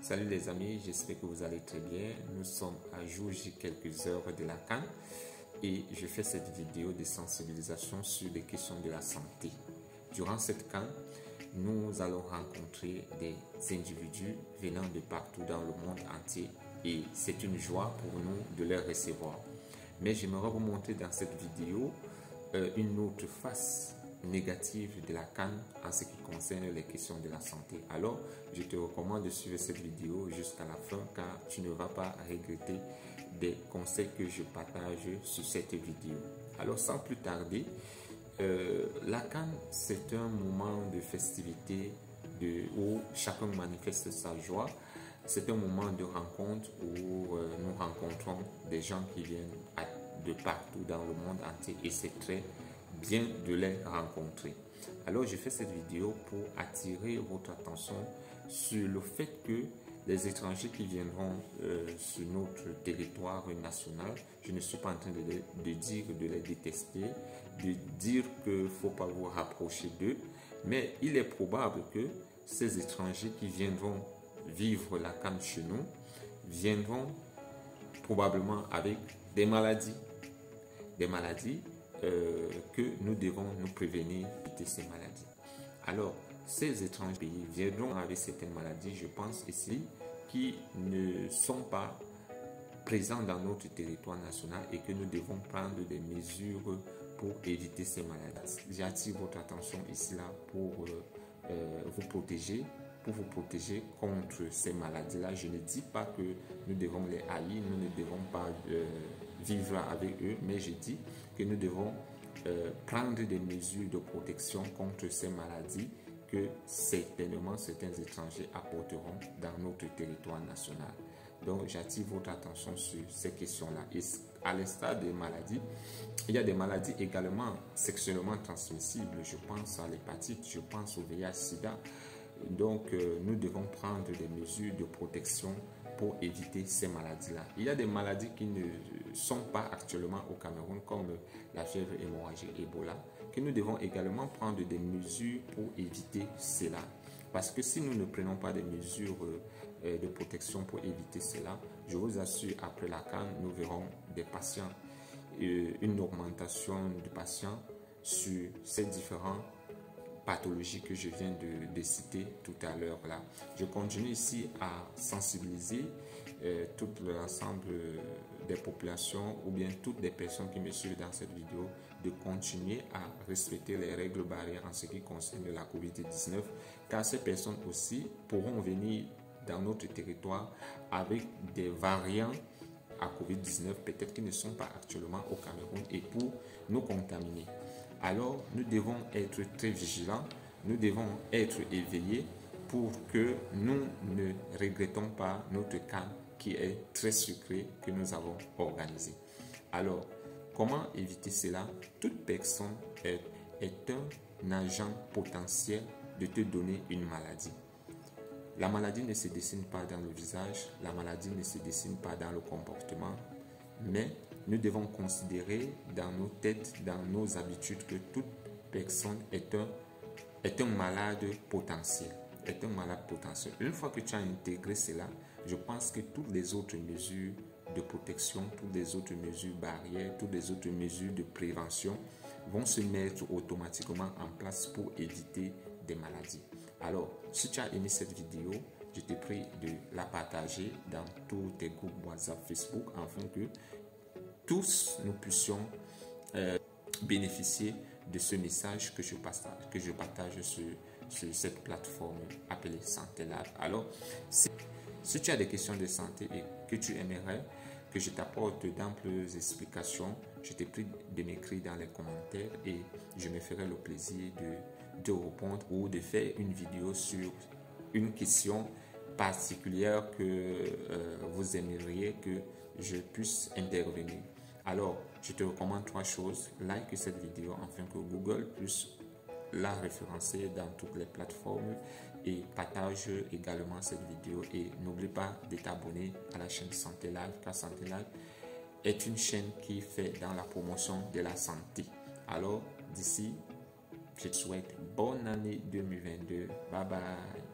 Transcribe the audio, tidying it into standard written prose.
Salut les amis, j'espère que vous allez très bien. Nous sommes à jour, j'ai quelques heures de la CAN et je fais cette vidéo de sensibilisation sur les questions de la santé. Durant cette CAN, nous allons rencontrer des individus venant de partout dans le monde entier et c'est une joie pour nous de les recevoir. Mais j'aimerais vous montrer dans cette vidéo une autre face négative de la CAN en ce qui concerne les questions de la santé. Alors, je te recommande de suivre cette vidéo jusqu'à la fin car tu ne vas pas regretter des conseils que je partage sur cette vidéo. Alors, sans plus tarder, la CAN, c'est un moment de festivité où chacun manifeste sa joie. C'est un moment de rencontre où nous rencontrons des gens qui viennent de partout dans le monde entier et c'est très bien de les rencontrer. Alors je fais cette vidéo pour attirer votre attention sur le fait que les étrangers qui viendront sur notre territoire national, je ne suis pas en train de dire de les détester, de dire qu'il ne faut pas vous rapprocher d'eux, mais il est probable que ces étrangers qui viendront vivre la CAN chez nous viendront probablement avec des maladies que nous devons nous prévenir de ces maladies. Alors, ces étrangers pays viendront avec certaines maladies, je pense ici, qui ne sont pas présents dans notre territoire national et que nous devons prendre des mesures pour éviter ces maladies. J'attire votre attention ici là pour vous protéger contre ces maladies-là. Je ne dis pas que nous devons les haïr, nous ne devons pas vivre avec eux, mais je dis que nous devons prendre des mesures de protection contre ces maladies que certainement certains étrangers apporteront dans notre territoire national. Donc j'attire votre attention sur ces questions-là. Et à l'instar des maladies, il y a des maladies également sexuellement transmissibles. Je pense à l'hépatite, je pense au VIH-Sida. Donc nous devons prendre des mesures de protection pour éviter ces maladies-là. Il y a des maladies qui ne sont pas actuellement au Cameroun, comme la fièvre hémorragique Ebola, que nous devons également prendre des mesures pour éviter cela. Parce que si nous ne prenons pas des mesures de protection pour éviter cela, je vous assure, après la CAN, nous verrons des patients, une augmentation de patients sur ces différents pathologies que je viens de citer tout à l'heure là. Je continue ici à sensibiliser tout l'ensemble des populations ou bien toutes les personnes qui me suivent dans cette vidéo de continuer à respecter les règles barrières en ce qui concerne la COVID-19 car ces personnes aussi pourront venir dans notre territoire avec des variants à COVID-19 peut-être qui ne sont pas actuellement au Cameroun et pour nous contaminer. Alors, nous devons être très vigilants, nous devons être éveillés pour que nous ne regrettons pas notre CAN qui est très sucré que nous avons organisé. Alors, comment éviter cela? Toute personne est un agent potentiel de te donner une maladie. La maladie ne se dessine pas dans le visage, la maladie ne se dessine pas dans le comportement, mais nous devons considérer dans nos têtes, dans nos habitudes que toute personne est un malade potentiel. Une fois que tu as intégré cela, je pense que toutes les autres mesures de protection, toutes les autres mesures barrières, toutes les autres mesures de prévention vont se mettre automatiquement en place pour éviter des maladies. Alors, si tu as aimé cette vidéo, je te prie de la partager dans tous tes groupes WhatsApp, Facebook, afin que tous nous puissions bénéficier de ce message que je partage sur cette plateforme appelée Santé Live. Alors, si tu as des questions de santé et que tu aimerais que je t'apporte d'amples explications, je te prie de m'écrire dans les commentaires et je me ferai le plaisir de répondre ou de faire une vidéo sur une question particulière que vous aimeriez que je puisse intervenir. Alors, je te recommande 3 choses. Like cette vidéo afin que Google puisse la référencer dans toutes les plateformes et partage également cette vidéo. Et n'oublie pas de t'abonner à la chaîne Santé Live car Santé Live est une chaîne qui fait dans la promotion de la santé. Alors, d'ici, je te souhaite bonne année 2022. Bye bye.